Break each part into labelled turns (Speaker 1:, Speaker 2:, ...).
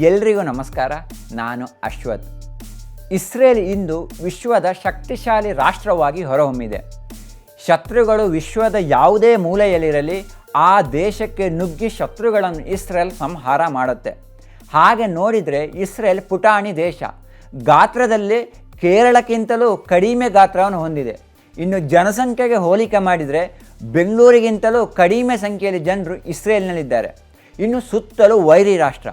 Speaker 1: ಎಲ್ರಿಗೂ ನಮಸ್ಕಾರ. ನಾನು ಅಶ್ವಥ್. ಇಸ್ರೇಲ್ ಇಂದು ವಿಶ್ವದ ಶಕ್ತಿಶಾಲಿ ರಾಷ್ಟ್ರವಾಗಿ ಹೊರಹೊಮ್ಮಿದೆ. ಶತ್ರುಗಳು ವಿಶ್ವದ ಯಾವುದೇ ಮೂಲೆಯಲ್ಲಿರಲಿ ಆ ದೇಶಕ್ಕೆ ನುಗ್ಗಿ ಶತ್ರುಗಳನ್ನು ಇಸ್ರೇಲ್ ಸಂಹಾರ ಮಾಡುತ್ತೆ. ಹಾಗೆ ನೋಡಿದರೆ ಇಸ್ರೇಲ್ ಪುಟಾಣಿ ದೇಶ. ಗಾತ್ರದಲ್ಲಿ ಕೇರಳಕ್ಕಿಂತಲೂ ಕಡಿಮೆ ಗಾತ್ರವನ್ನು ಹೊಂದಿದೆ. ಇನ್ನು ಜನಸಂಖ್ಯೆಗೆ ಹೋಲಿಕೆ ಮಾಡಿದರೆ ಬೆಂಗಳೂರಿಗಿಂತಲೂ ಕಡಿಮೆ ಸಂಖ್ಯೆಯಲ್ಲಿ ಜನರು ಇಸ್ರೇಲ್ನಲ್ಲಿದ್ದಾರೆ. ಇನ್ನು ಸುತ್ತಲೂ ವೈರಿ ರಾಷ್ಟ್ರ.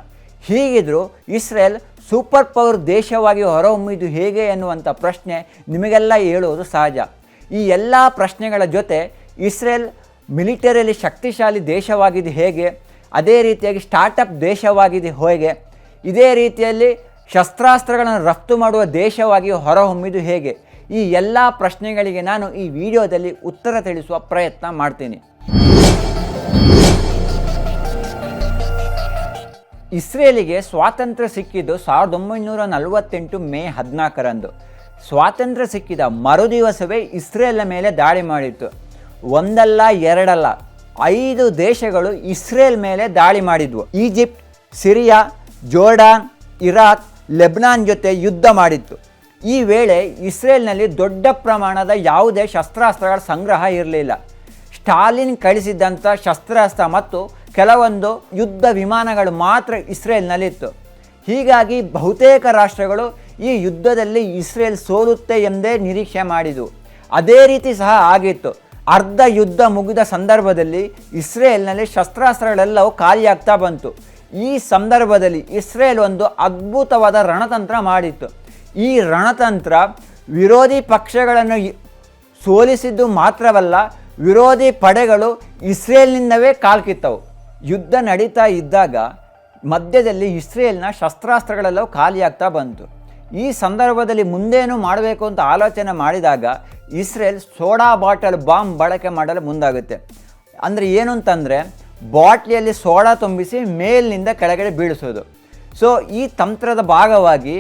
Speaker 1: ಹೀಗಿದ್ದರೂ ಇಸ್ರೇಲ್ ಸೂಪರ್ ಪವರ್ ದೇಶವಾಗಿ ಹೊರಹೊಮ್ಮಿದ್ದು ಹೇಗೆ ಎನ್ನುವಂಥ ಪ್ರಶ್ನೆ ನಿಮಗೆಲ್ಲ ಹೇಳುವುದು ಸಹಜ. ಈ ಎಲ್ಲ ಪ್ರಶ್ನೆಗಳ ಜೊತೆ ಇಸ್ರೇಲ್ ಮಿಲಿಟರಿಯಲ್ಲಿ ಶಕ್ತಿಶಾಲಿ ದೇಶವಾಗಿದೆ ಹೇಗೆ, ಅದೇ ರೀತಿಯಾಗಿ ಸ್ಟಾರ್ಟಪ್ ದೇಶವಾಗಿದೆ ಹೇಗೆ, ಇದೇ ರೀತಿಯಲ್ಲಿ ಶಸ್ತ್ರಾಸ್ತ್ರಗಳನ್ನು ರಫ್ತು ಮಾಡುವ ದೇಶವಾಗಿ ಹೊರಹೊಮ್ಮಿದ್ದು ಹೇಗೆ, ಈ ಎಲ್ಲ ಪ್ರಶ್ನೆಗಳಿಗೆ ನಾನು ಈ ವಿಡಿಯೋದಲ್ಲಿ ಉತ್ತರ ತಿಳಿಸುವ ಪ್ರಯತ್ನ ಮಾಡ್ತೀನಿ. ಇಸ್ರೇಲಿಗೆ ಸ್ವಾತಂತ್ರ್ಯ ಸಿಕ್ಕಿದ್ದು 1948 ಮೇ 14ರಂದು. ಸ್ವಾತಂತ್ರ್ಯ ಸಿಕ್ಕಿದ ಮರುದಿವಸವೇ ಇಸ್ರೇಲ್ನ ಮೇಲೆ ದಾಳಿ ಮಾಡಿತ್ತು. ಒಂದಲ್ಲ ಎರಡಲ್ಲ 5 ದೇಶಗಳು ಇಸ್ರೇಲ್ ಮೇಲೆ ದಾಳಿ ಮಾಡಿದ್ವು. Egypt, Syria, Jordan, Iraq, Lebanon ಜೊತೆ ಯುದ್ಧ ಮಾಡಿತ್ತು. ಈ ವೇಳೆ ಇಸ್ರೇಲ್ನಲ್ಲಿ ದೊಡ್ಡ ಪ್ರಮಾಣದ ಯಾವುದೇ ಶಸ್ತ್ರಾಸ್ತ್ರಗಳ ಸಂಗ್ರಹ ಇರಲಿಲ್ಲ. ಸ್ಟಾಲಿನ್ ಕಳಿಸಿದ್ದಂಥ ಶಸ್ತ್ರಾಸ್ತ್ರ ಮತ್ತು ಕೆಲವೊಂದು ಯುದ್ಧ ವಿಮಾನಗಳು ಮಾತ್ರ ಇಸ್ರೇಲ್ನಲ್ಲಿತ್ತು. ಹೀಗಾಗಿ ಬಹುತೇಕ ರಾಷ್ಟ್ರಗಳು ಈ ಯುದ್ಧದಲ್ಲಿ ಇಸ್ರೇಲ್ ಸೋಲುತ್ತೆ ಎಂದೇ ನಿರೀಕ್ಷೆ ಮಾಡಿದವು. ಅದೇ ರೀತಿ ಸಹ ಆಗಿತ್ತು. ಅರ್ಧ ಯುದ್ಧ ಮುಗಿದ ಸಂದರ್ಭದಲ್ಲಿ ಇಸ್ರೇಲ್ನಲ್ಲಿ ಶಸ್ತ್ರಾಸ್ತ್ರಗಳೆಲ್ಲವೂ ಖಾಲಿಯಾಗ್ತಾ ಬಂತು. ಈ ಸಂದರ್ಭದಲ್ಲಿ ಇಸ್ರೇಲ್ ಒಂದು ಅದ್ಭುತವಾದ ರಣತಂತ್ರ ಮಾಡಿತ್ತು. ಈ ರಣತಂತ್ರ ವಿರೋಧಿ ಪಕ್ಷಗಳನ್ನು ಸೋಲಿಸಿದ್ದು ಮಾತ್ರವಲ್ಲ, ವಿರೋಧಿ ಪಡೆಗಳು ಇಸ್ರೇಲ್ನಿಂದವೇ ಕಾಲ್ಕಿತ್ತವು. ಯುದ್ಧ ನಡೀತಾ ಇದ್ದಾಗ ಮಧ್ಯದಲ್ಲಿ ಇಸ್ರೇಲ್ನ ಶಸ್ತ್ರಾಸ್ತ್ರಗಳೆಲ್ಲವೂ ಖಾಲಿಯಾಗ್ತಾ ಬಂತು. ಈ ಸಂದರ್ಭದಲ್ಲಿ ಮುಂದೇನು ಮಾಡಬೇಕು ಅಂತ ಆಲೋಚನೆ ಮಾಡಿದಾಗ ಇಸ್ರೇಲ್ ಸೋಡಾ ಬಾಟಲ್ ಬಾಂಬ್ ಬಳಕೆ ಮಾಡಲು ಮುಂದಾಗುತ್ತೆ. ಅಂದರೆ ಏನು ಅಂತಂದರೆ ಬಾಟ್ಲಿಯಲ್ಲಿ ಸೋಡಾ ತುಂಬಿಸಿ ಮೇಲಿನಿಂದ ಕೆಳಗಡೆ ಬೀಳಿಸೋದು. ಸೊ ಈ ತಂತ್ರದ ಭಾಗವಾಗಿ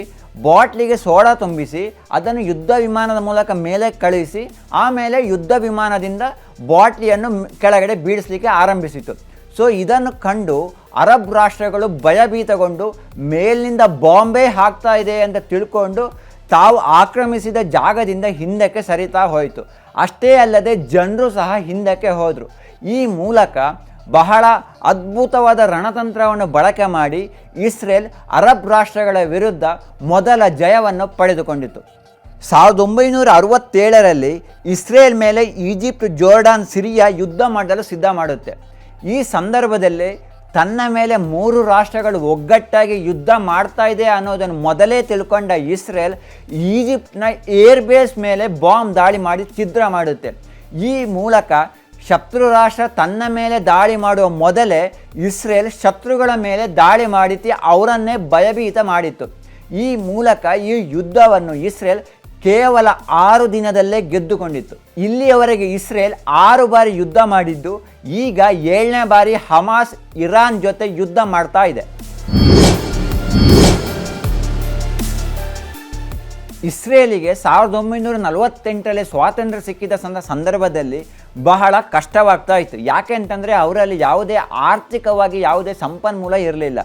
Speaker 1: ಬಾಟ್ಲಿಗೆ ಸೋಡಾ ತುಂಬಿಸಿ ಅದನ್ನು ಯುದ್ಧ ವಿಮಾನದ ಮೂಲಕ ಮೇಲೆ ಕಳುಹಿಸಿ ಆಮೇಲೆ ಯುದ್ಧ ವಿಮಾನದಿಂದ ಬಾಟ್ಲಿಯನ್ನು ಕೆಳಗಡೆ ಬೀಳಿಸಲಿಕ್ಕೆ ಆರಂಭಿಸಿತು. ಸೊ ಇದನ್ನು ಕಂಡು ಅರಬ್ ರಾಷ್ಟ್ರಗಳು ಭಯಭೀತಗೊಂಡು ಮೇಲಿನಿಂದ ಬಾಂಬೆ ಹಾಕ್ತಾ ಇದೆ ಅಂತ ತಿಳ್ಕೊಂಡು ತಾವು ಆಕ್ರಮಿಸಿದ ಜಾಗದಿಂದ ಹಿಂದಕ್ಕೆ ಸರಿತಾ ಹೋಯಿತು. ಅಷ್ಟೇ ಅಲ್ಲದೆ ಜನರು ಸಹ ಹಿಂದಕ್ಕೆ ಹೋದರು. ಈ ಮೂಲಕ ಬಹಳ ಅದ್ಭುತವಾದ ರಣತಂತ್ರವನ್ನು ಬಳಕೆ ಮಾಡಿ ಇಸ್ರೇಲ್ ಅರಬ್ ರಾಷ್ಟ್ರಗಳ ವಿರುದ್ಧ ಮೊದಲ ಜಯವನ್ನು ಪಡೆದುಕೊಂಡಿತು. 1967ರಲ್ಲಿ ಇಸ್ರೇಲ್ ಮೇಲೆ ಈಜಿಪ್ಟ್, ಜೋರ್ಡಾನ್, ಸಿರಿಯಾ ಯುದ್ಧ ಮಾಡಲು ಸಿದ್ಧ ಮಾಡುತ್ತೆ. ಈ ಸಂದರ್ಭದಲ್ಲಿ ತನ್ನ ಮೇಲೆ 3 ರಾಷ್ಟ್ರಗಳು ಒಗ್ಗಟ್ಟಾಗಿ ಯುದ್ಧ ಮಾಡ್ತಾ ಇದೆ ಅನ್ನೋದನ್ನು ಮೊದಲೇ ತಿಳ್ಕೊಂಡ ಇಸ್ರೇಲ್ ಈಜಿಪ್ಟ್ನ ಏರ್ಬೇಸ್ ಮೇಲೆ ಬಾಂಬ್ ದಾಳಿ ಮಾಡಿ ಛಿದ್ರ ಮಾಡುತ್ತೆ. ಈ ಮೂಲಕ ಶತ್ರು ರಾಷ್ಟ್ರ ತನ್ನ ಮೇಲೆ ದಾಳಿ ಮಾಡುವ ಮೊದಲೇ ಇಸ್ರೇಲ್ ಶತ್ರುಗಳ ಮೇಲೆ ದಾಳಿ ಮಾಡಿತಿ ಅವರನ್ನೇ ಭಯಭೀತ ಮಾಡಿತ್ತು. ಈ ಮೂಲಕ ಈ ಯುದ್ಧವನ್ನು ಇಸ್ರೇಲ್ ಕೇವಲ 6 ದಿನದಲ್ಲೇ ಗೆದ್ದುಕೊಂಡಿತ್ತು. ಇಲ್ಲಿಯವರೆಗೆ ಇಸ್ರೇಲ್ 6 ಬಾರಿ ಯುದ್ಧ ಮಾಡಿದ್ದು, ಈಗ 7ನೇ ಬಾರಿ ಹಮಾಸ್, ಇರಾನ್ ಜೊತೆ ಯುದ್ಧ ಮಾಡ್ತಾ ಇದೆ. ಇಸ್ರೇಲಿಗೆ 1948ರಲ್ಲಿ ಸ್ವಾತಂತ್ರ್ಯ ಸಿಕ್ಕಿದ ಸಂದರ್ಭದಲ್ಲಿ ಬಹಳ ಕಷ್ಟವಾಗ್ತಾ ಇತ್ತು. ಯಾಕೆ ಅಂತಂದರೆ ಅವರಲ್ಲಿ ಯಾವುದೇ ಆರ್ಥಿಕವಾಗಿ ಯಾವುದೇ ಸಂಪನ್ಮೂಲ ಇರಲಿಲ್ಲ.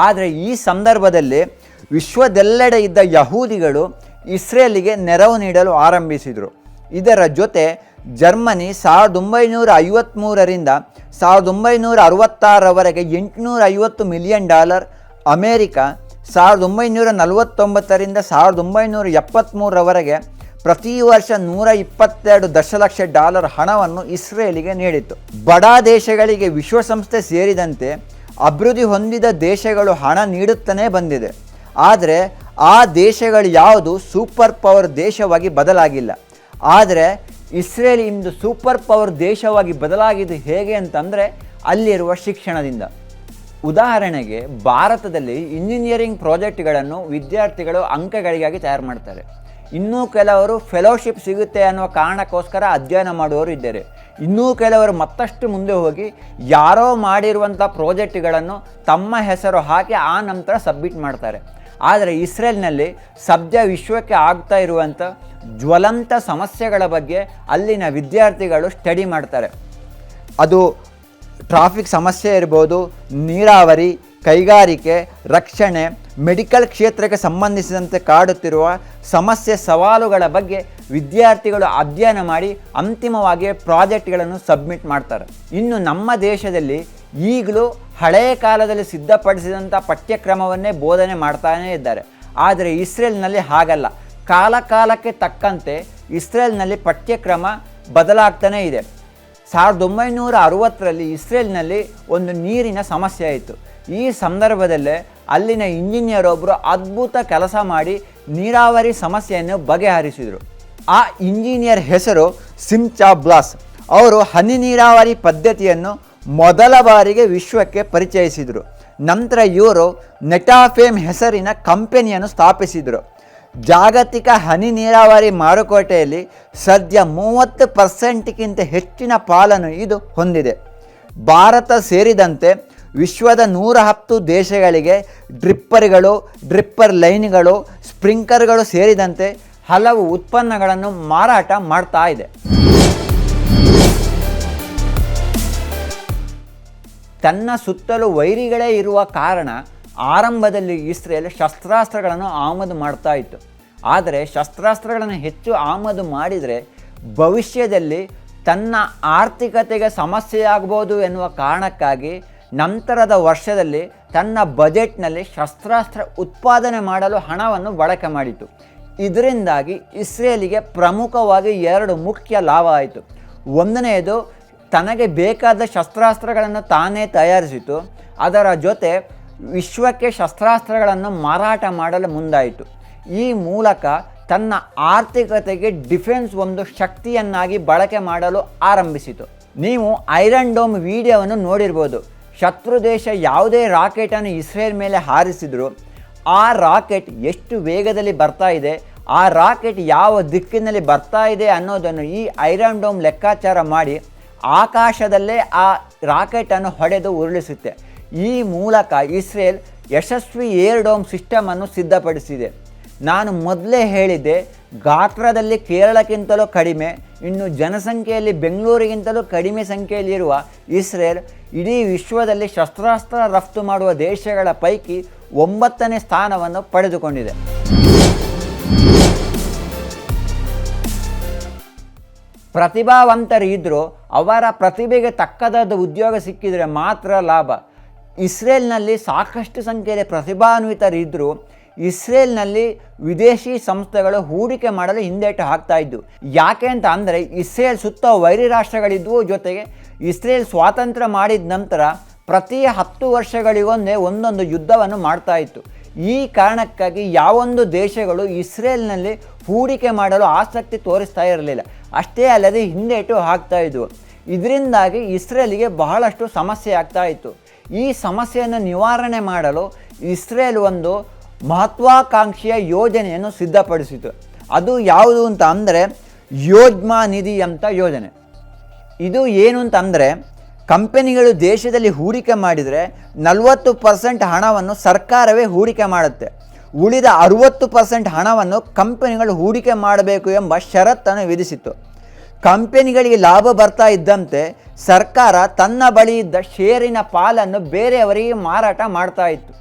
Speaker 1: ಆದರೆ ಈ ಸಂದರ್ಭದಲ್ಲಿ ವಿಶ್ವದೆಲ್ಲೆಡೆ ಇದ್ದ ಯಹೂದಿಗಳು ಇಸ್ರೇಲಿಗೆ ನೆರವು ನೀಡಲು ಆರಂಭಿಸಿದರು. ಇದರ ಜೊತೆ ಜರ್ಮನಿ 1953ರಿಂದ 1966ರವರೆಗೆ $850 ಮಿಲಿಯನ್, ಅಮೇರಿಕ 1949ರಿಂದ 1973ರವರೆಗೆ ಪ್ರತಿ ವರ್ಷ $122 ದಶಲಕ್ಷ ಹಣವನ್ನು ಇಸ್ರೇಲಿಗೆ ನೀಡಿತು. ಬಡ ದೇಶಗಳಿಗೆ ವಿಶ್ವಸಂಸ್ಥೆ ಸೇರಿದಂತೆ ಅಭಿವೃದ್ಧಿ ಹೊಂದಿದ ದೇಶಗಳು ಹಣ ನೀಡುತ್ತಲೇ ಬಂದಿದೆ. ಆದರೆ ಆ ದೇಶಗಳು ಯಾವುದು ಸೂಪರ್ ಪವರ್ ದೇಶವಾಗಿ ಬದಲಾಗಿಲ್ಲ. ಆದರೆ ಇಸ್ರೇಲ್ ಇಂದು ಸೂಪರ್ ಪವರ್ ದೇಶವಾಗಿ ಬದಲಾಗಿದ್ದು ಹೇಗೆ ಅಂತಂದರೆ ಅಲ್ಲಿರುವ ಶಿಕ್ಷಣದಿಂದ. ಉದಾಹರಣೆಗೆ ಭಾರತದಲ್ಲಿ ಇಂಜಿನಿಯರಿಂಗ್ ಪ್ರಾಜೆಕ್ಟ್ಗಳನ್ನು ವಿದ್ಯಾರ್ಥಿಗಳು ಅಂಕಗಳಿಗಾಗಿ ತಯಾರು ಮಾಡ್ತಾರೆ. ಇನ್ನೂ ಕೆಲವರು ಫೆಲೋಶಿಪ್ ಸಿಗುತ್ತೆ ಅನ್ನುವ ಕಾರಣಕ್ಕೋಸ್ಕರ ಅಧ್ಯಯನ ಮಾಡುವವರು ಇದ್ದಾರೆ. ಇನ್ನೂ ಕೆಲವರು ಮತ್ತಷ್ಟು ಮುಂದೆ ಹೋಗಿ ಯಾರೋ ಮಾಡಿರುವಂಥ ಪ್ರಾಜೆಕ್ಟ್ಗಳನ್ನು ತಮ್ಮ ಹೆಸರು ಹಾಕಿ ಆ ನಂತರ ಸಬ್ಮಿಟ್ ಮಾಡ್ತಾರೆ. ಆದರೆ ಇಸ್ರೇಲ್ನಲ್ಲಿ ಸದ್ಯ ವಿಶ್ವಕ್ಕೆ ಆಗ್ತಾ ಇರುವಂಥ ಜ್ವಲಂತ ಸಮಸ್ಯೆಗಳ ಬಗ್ಗೆ ಅಲ್ಲಿನ ವಿದ್ಯಾರ್ಥಿಗಳು ಸ್ಟಡಿ ಮಾಡ್ತಾರೆ. ಅದು ಟ್ರಾಫಿಕ್ ಸಮಸ್ಯೆ ಇರ್ಬೋದು, ನೀರಾವರಿ, ಕೈಗಾರಿಕೆ, ರಕ್ಷಣೆ, ಮೆಡಿಕಲ್ ಕ್ಷೇತ್ರಕ್ಕೆ ಸಂಬಂಧಿಸಿದಂತೆ ಕಾಡುತ್ತಿರುವ ಸಮಸ್ಯೆ ಸವಾಲುಗಳ ಬಗ್ಗೆ ವಿದ್ಯಾರ್ಥಿಗಳು ಅಧ್ಯಯನ ಮಾಡಿ ಅಂತಿಮವಾಗಿ ಪ್ರಾಜೆಕ್ಟ್ಗಳನ್ನು ಸಬ್ಮಿಟ್ ಮಾಡ್ತಾರೆ. ಇನ್ನು ನಮ್ಮ ದೇಶದಲ್ಲಿ ಈಗಲೂ ಹಳೆಯ ಕಾಲದಲ್ಲಿ ಸಿದ್ಧಪಡಿಸಿದಂಥ ಪಠ್ಯಕ್ರಮವನ್ನೇ ಬೋಧನೆ ಮಾಡ್ತಾನೇ ಇದ್ದಾರೆ. ಆದರೆ ಇಸ್ರೇಲ್ನಲ್ಲಿ ಹಾಗಲ್ಲ. ಕಾಲಕ್ಕೆ ತಕ್ಕಂತೆ ಇಸ್ರೇಲ್ನಲ್ಲಿ ಪಠ್ಯಕ್ರಮ ಬದಲಾಗ್ತಾನೇ ಇದೆ. 1960ರಲ್ಲಿ ಇಸ್ರೇಲ್ನಲ್ಲಿ ಒಂದು ನೀರಿನ ಸಮಸ್ಯೆ ಆಯಿತು. ಈ ಸಂದರ್ಭದಲ್ಲೇ ಅಲ್ಲಿನ ಇಂಜಿನಿಯರ್ ಒಬ್ಬರು ಅದ್ಭುತ ಕೆಲಸ ಮಾಡಿ ನೀರಾವರಿ ಸಮಸ್ಯೆಯನ್ನು ಬಗೆಹರಿಸಿದರು. ಆ ಇಂಜಿನಿಯರ್ ಹೆಸರು ಸಿಮ್ಚಾ ಬ್ಲಾಸ್. ಅವರು ಹನಿ ನೀರಾವರಿ ಪದ್ಧತಿಯನ್ನು ಮೊದಲ ಬಾರಿಗೆ ವಿಶ್ವಕ್ಕೆ ಪರಿಚಯಿಸಿದರು. ನಂತರ ಇವರು ನೆಟಾಫೇಮ್ ಹೆಸರಿನ ಕಂಪನಿಯನ್ನು ಸ್ಥಾಪಿಸಿದರು. ಜಾಗತಿಕ ಹನಿ ನೀರಾವರಿ ಮಾರುಕಟ್ಟೆಯಲ್ಲಿ ಸದ್ಯ 30%ಕ್ಕಿಂತ ಹೆಚ್ಚಿನ ಪಾಲನ್ನು ಇದು ಹೊಂದಿದೆ. ಭಾರತ ಸೇರಿದಂತೆ ವಿಶ್ವದ 110 ದೇಶಗಳಿಗೆ ಡ್ರಿಪ್ಪರ್ ಲೈನ್ಗಳು, ಸ್ಪ್ರಿಂಕ್ಲರ್ಗಳು ಸೇರಿದಂತೆ ಹಲವು ಉತ್ಪನ್ನಗಳನ್ನು ಮಾರಾಟ ಮಾಡ್ತಾ ಇದೆ. ತನ್ನ ಸುತ್ತಲೂ ವೈರಿಗಳೇ ಇರುವ ಕಾರಣ ಆರಂಭದಲ್ಲಿ ಇಸ್ರೇಲ್ ಶಸ್ತ್ರಾಸ್ತ್ರಗಳನ್ನು ಆಮದು ಮಾಡ್ತಾ ಇತ್ತು. ಆದರೆ ಶಸ್ತ್ರಾಸ್ತ್ರಗಳನ್ನು ಹೆಚ್ಚು ಆಮದು ಮಾಡಿದರೆ ಭವಿಷ್ಯದಲ್ಲಿ ತನ್ನ ಆರ್ಥಿಕತೆಗೆ ಸಮಸ್ಯೆಯಾಗಬಹುದು ಎನ್ನುವ ಕಾರಣಕ್ಕಾಗಿ ನಂತರದ ವರ್ಷದಲ್ಲಿ ತನ್ನ ಬಜೆಟ್ನಲ್ಲಿ ಶಸ್ತ್ರಾಸ್ತ್ರ ಉತ್ಪಾದನೆ ಮಾಡಲು ಹಣವನ್ನು ಬಳಕೆ ಮಾಡಿತು. ಇದರಿಂದಾಗಿ ಇಸ್ರೇಲಿಗೆ ಪ್ರಮುಖವಾಗಿ 2 ಮುಖ್ಯ ಲಾಭ ಆಯಿತು. ಒಂದನೆಯದು, ತನಗೆ ಬೇಕಾದ ಶಸ್ತ್ರಾಸ್ತ್ರಗಳನ್ನು ತಾನೇ ತಯಾರಿಸಿತು. ಅದರ ಜೊತೆ ವಿಶ್ವಕ್ಕೆ ಶಸ್ತ್ರಾಸ್ತ್ರಗಳನ್ನು ಮಾರಾಟ ಮಾಡಲು ಮುಂದಾಯಿತು. ಈ ಮೂಲಕ ತನ್ನ ಆರ್ಥಿಕತೆಗೆ ಡಿಫೆನ್ಸ್ ಒಂದು ಶಕ್ತಿಯನ್ನಾಗಿ ಬಳಕೆ ಮಾಡಲು ಆರಂಭಿಸಿತು. ನೀವು ಐರನ್ ಡೋಮ್ ವಿಡಿಯೋವನ್ನು ನೋಡಿರ್ಬೋದು. ಶತ್ರು ದೇಶ ಯಾವುದೇ ರಾಕೆಟನ್ನು ಇಸ್ರೇಲ್ ಮೇಲೆ ಹಾರಿಸಿದ್ರು ಆ ರಾಕೆಟ್ ಎಷ್ಟು ವೇಗದಲ್ಲಿ ಬರ್ತಾ ಇದೆ, ಆ ರಾಕೆಟ್ ಯಾವ ದಿಕ್ಕಿನಲ್ಲಿ ಬರ್ತಾ ಇದೆ ಅನ್ನೋದನ್ನು ಈ ಐರನ್ ಡೋಮ್ ಲೆಕ್ಕಾಚಾರ ಮಾಡಿ ಆಕಾಶದಲ್ಲೇ ಆ ರಾಕೆಟನ್ನು ಹೊಡೆದು ಉರುಳಿಸುತ್ತೆ. ಈ ಮೂಲಕ ಇಸ್ರೇಲ್ ಯಶಸ್ವಿ ಏರ್ ಡೋಮ್ ಸಿಸ್ಟಮನ್ನು ಸಿದ್ಧಪಡಿಸಿದೆ. ನಾನು ಮೊದಲೇ ಹೇಳಿದ್ದೆ, ಗಾತ್ರದಲ್ಲಿ ಕೇರಳಕ್ಕಿಂತಲೂ ಕಡಿಮೆ, ಇನ್ನು ಜನಸಂಖ್ಯೆಯಲ್ಲಿ ಬೆಂಗಳೂರಿಗಿಂತಲೂ ಕಡಿಮೆ ಸಂಖ್ಯೆಯಲ್ಲಿರುವ ಇಸ್ರೇಲ್ ಇಡೀ ವಿಶ್ವದಲ್ಲಿ ಶಸ್ತ್ರಾಸ್ತ್ರ ರಫ್ತು ಮಾಡುವ ದೇಶಗಳ ಪೈಕಿ 9ನೇ ಸ್ಥಾನವನ್ನು ಪಡೆದುಕೊಂಡಿದೆ. ಪ್ರತಿಭಾವಂತರಿದ್ದರೂ ಅವರ ಪ್ರತಿಭೆಗೆ ತಕ್ಕದಾದ ಉದ್ಯೋಗ ಸಿಕ್ಕಿದರೆ ಮಾತ್ರ ಲಾಭ. ಇಸ್ರೇಲ್ನಲ್ಲಿ ಸಾಕಷ್ಟು ಸಂಖ್ಯೆಯಲ್ಲಿ ಪ್ರತಿಭಾನ್ವಿತರಿದ್ದರೂ ಇಸ್ರೇಲ್ನಲ್ಲಿ ವಿದೇಶಿ ಸಂಸ್ಥೆಗಳು ಹೂಡಿಕೆ ಮಾಡಲು ಹಿಂದೇಟು ಹಾಕ್ತಾ ಇದ್ದವು. ಯಾಕೆ ಅಂತ ಅಂದರೆ ಇಸ್ರೇಲ್ ಸುತ್ತ ವೈರಿ ರಾಷ್ಟ್ರಗಳಿದ್ವು. ಜೊತೆಗೆ ಇಸ್ರೇಲ್ ಸ್ವಾತಂತ್ರ್ಯ ಮಾಡಿದ ನಂತರ ಪ್ರತಿ 10 ವರ್ಷಗಳಿಗೊಂದೇ ಒಂದೊಂದು ಯುದ್ಧವನ್ನು ಮಾಡ್ತಾ ಇತ್ತು. ಈ ಕಾರಣಕ್ಕಾಗಿ ಯಾವೊಂದು ದೇಶಗಳು ಇಸ್ರೇಲ್ನಲ್ಲಿ ಹೂಡಿಕೆ ಮಾಡಲು ಆಸಕ್ತಿ ತೋರಿಸ್ತಾ ಇರಲಿಲ್ಲ. ಅಷ್ಟೇ ಅಲ್ಲದೆ ಹಿಂದೇಟು ಹಾಕ್ತಾ ಇದ್ವು. ಇದರಿಂದಾಗಿ ಇಸ್ರೇಲಿಗೆ ಬಹಳಷ್ಟು ಸಮಸ್ಯೆ ಆಗ್ತಾ ಇತ್ತು. ಈ ಸಮಸ್ಯೆಯನ್ನು ನಿವಾರಣೆ ಮಾಡಲು ಇಸ್ರೇಲ್ ಒಂದು ಮಹತ್ವಾಕಾಂಕ್ಷೆಯ ಯೋಜನೆಯನ್ನು ಸಿದ್ಧಪಡಿಸಿತು. ಅದು ಯಾವುದು ಅಂತ ಅಂದರೆ ಯೋಜ್ಮಾ ನಿಧಿ ಅಂತ ಯೋಜನೆ. ಇದು ಏನು ಅಂತಂದರೆ, ಕಂಪನಿಗಳು ದೇಶದಲ್ಲಿ ಹೂಡಿಕೆ ಮಾಡಿದರೆ 40% ಹಣವನ್ನು ಸರ್ಕಾರವೇ ಹೂಡಿಕೆ ಮಾಡುತ್ತೆ. ಉಳಿದ 60% ಹಣವನ್ನು ಕಂಪನಿಗಳು ಹೂಡಿಕೆ ಮಾಡಬೇಕು ಎಂಬ ಷರತ್ತನ್ನು ವಿಧಿಸಿತು. ಕಂಪನಿಗಳಿಗೆ ಲಾಭ ಬರ್ತಾ ಇದ್ದಂತೆ ಸರ್ಕಾರ ತನ್ನ ಬಳಿ ಇದ್ದ ಷೇರಿನ ಪಾಲನ್ನು ಬೇರೆಯವರಿಗೆ ಮಾರಾಟ ಮಾಡ್ತಾ ಇತ್ತು.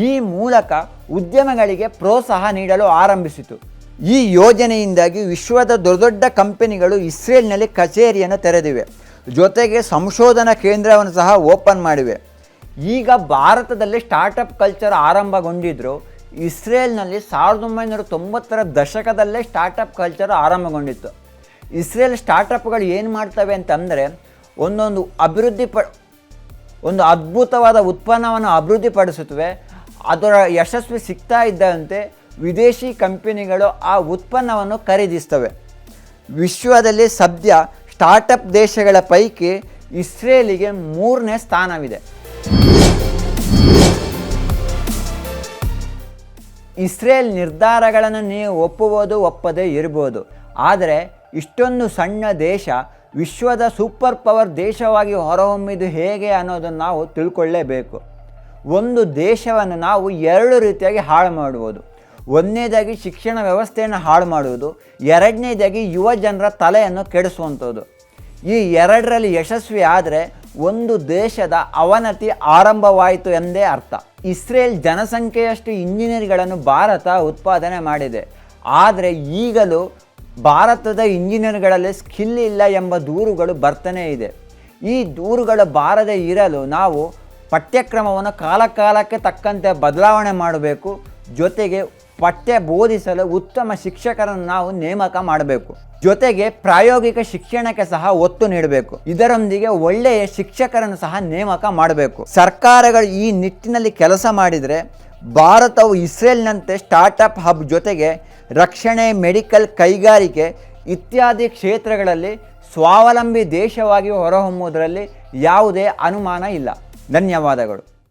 Speaker 1: ಈ ಮೂಲಕ ಉದ್ಯಮಗಳಿಗೆ ಪ್ರೋತ್ಸಾಹ ನೀಡಲು ಆರಂಭಿಸಿತು. ಈ ಯೋಜನೆಯಿಂದಾಗಿ ವಿಶ್ವದ ದೊಡ್ಡ ಕಂಪನಿಗಳು ಇಸ್ರೇಲ್ನಲ್ಲಿ ಕಚೇರಿಯನ್ನು ತೆರೆದಿವೆ. ಜೊತೆಗೆ ಸಂಶೋಧನಾ ಕೇಂದ್ರವನ್ನು ಸಹ ಓಪನ್ ಮಾಡಿವೆ. ಈಗ ಭಾರತದಲ್ಲಿ ಸ್ಟಾರ್ಟಪ್ ಕಲ್ಚರ್ ಆರಂಭಗೊಂಡಿದ್ದರೂ ಇಸ್ರೇಲ್ನಲ್ಲಿ 1990ರ ದಶಕದಲ್ಲೇ ಸ್ಟಾರ್ಟಪ್ ಕಲ್ಚರ್ ಆರಂಭಗೊಂಡಿತ್ತು. ಇಸ್ರೇಲ್ ಸ್ಟಾರ್ಟಪ್ಗಳು ಏನು ಮಾಡ್ತವೆ ಅಂತಂದರೆ, ಒಂದು ಅದ್ಭುತವಾದ ಉತ್ಪನ್ನವನ್ನು ಅಭಿವೃದ್ಧಿಪಡಿಸುತ್ತವೆ. ಅದರ ಯಶಸ್ವಿ ಸಿಗ್ತಾ ಇದ್ದಂತೆ ವಿದೇಶಿ ಕಂಪನಿಗಳು ಆ ಉತ್ಪನ್ನವನ್ನು ಖರೀದಿಸ್ತವೆ. ವಿಶ್ವದಲ್ಲಿ ಸದ್ಯ ಸ್ಟಾರ್ಟಪ್ ದೇಶಗಳ ಪೈಕಿ ಇಸ್ರೇಲಿಗೆ 3ನೇ ಸ್ಥಾನವಿದೆ. ಇಸ್ರೇಲ್ ನಿರ್ಧಾರಗಳನ್ನು ನೀವು ಒಪ್ಪದೇ ಇರ್ಬೋದು. ಆದರೆ ಇಷ್ಟೊಂದು ಸಣ್ಣ ದೇಶ ವಿಶ್ವದ ಸೂಪರ್ ಪವರ್ ದೇಶವಾಗಿ ಹೊರಹೊಮ್ಮಿದ್ದು ಹೇಗೆ ಅನ್ನೋದನ್ನು ನಾವು ತಿಳ್ಕೊಳ್ಳೇಬೇಕು. ಒಂದು ದೇಶವನ್ನು ನಾವು 2 ರೀತಿಯಾಗಿ ಹಾಳು ಮಾಡುವುದು. ಒಂದನೇದಾಗಿ ಶಿಕ್ಷಣ ವ್ಯವಸ್ಥೆಯನ್ನು ಹಾಳು ಮಾಡುವುದು, ಎರಡನೇದಾಗಿ ಯುವ ಜನರ ತಲೆಯನ್ನು ಕೆಡಿಸುವಂಥದ್ದು. ಈ 2ರಲ್ಲಿ ಯಶಸ್ವಿ ಆದರೆ ಒಂದು ದೇಶದ ಅವನತಿ ಆರಂಭವಾಯಿತು ಎಂದೇ ಅರ್ಥ. ಇಸ್ರೇಲ್ ಜನಸಂಖ್ಯೆಯಷ್ಟು ಇಂಜಿನಿಯರ್ಗಳನ್ನು ಭಾರತ ಉತ್ಪಾದನೆ ಮಾಡಿದೆ. ಆದರೆ ಈಗಲೂ ಭಾರತದ ಇಂಜಿನಿಯರ್ಗಳಲ್ಲಿ ಸ್ಕಿಲ್ ಇಲ್ಲ ಎಂಬ ದೂರುಗಳು ಬರ್ತಾನೇ ಇದೆ. ಈ ದೂರುಗಳು ಬಾರದೇ ಇರಲು ನಾವು ಪಠ್ಯಕ್ರಮವನ್ನು ಕಾಲಕ್ಕೆ ತಕ್ಕಂತೆ ಬದಲಾವಣೆ ಮಾಡಬೇಕು. ಜೊತೆಗೆ ಪಠ್ಯ ಬೋಧಿಸಲು ಉತ್ತಮ ಶಿಕ್ಷಕರನ್ನು ನಾವು ನೇಮಕ ಮಾಡಬೇಕು. ಜೊತೆಗೆ ಪ್ರಾಯೋಗಿಕ ಶಿಕ್ಷಣಕ್ಕೆ ಸಹ ಒತ್ತು ನೀಡಬೇಕು. ಇದರೊಂದಿಗೆ ಒಳ್ಳೆಯ ಶಿಕ್ಷಕರನ್ನು ಸಹ ನೇಮಕ ಮಾಡಬೇಕು. ಸರ್ಕಾರಗಳು ಈ ನಿಟ್ಟಿನಲ್ಲಿ ಕೆಲಸ ಮಾಡಿದರೆ ಭಾರತವು ಇಸ್ರೇಲ್ನಂತೆ ಸ್ಟಾರ್ಟಪ್ ಹಬ್ ಜೊತೆಗೆ ರಕ್ಷಣೆ, ಮೆಡಿಕಲ್, ಕೈಗಾರಿಕೆ ಇತ್ಯಾದಿ ಕ್ಷೇತ್ರಗಳಲ್ಲಿ ಸ್ವಾವಲಂಬಿ ದೇಶವಾಗಿ ಹೊರಹೊಮ್ಮುವುದರಲ್ಲಿ ಯಾವುದೇ ಅನುಮಾನ ಇಲ್ಲ. ಧನ್ಯವಾದಗಳು.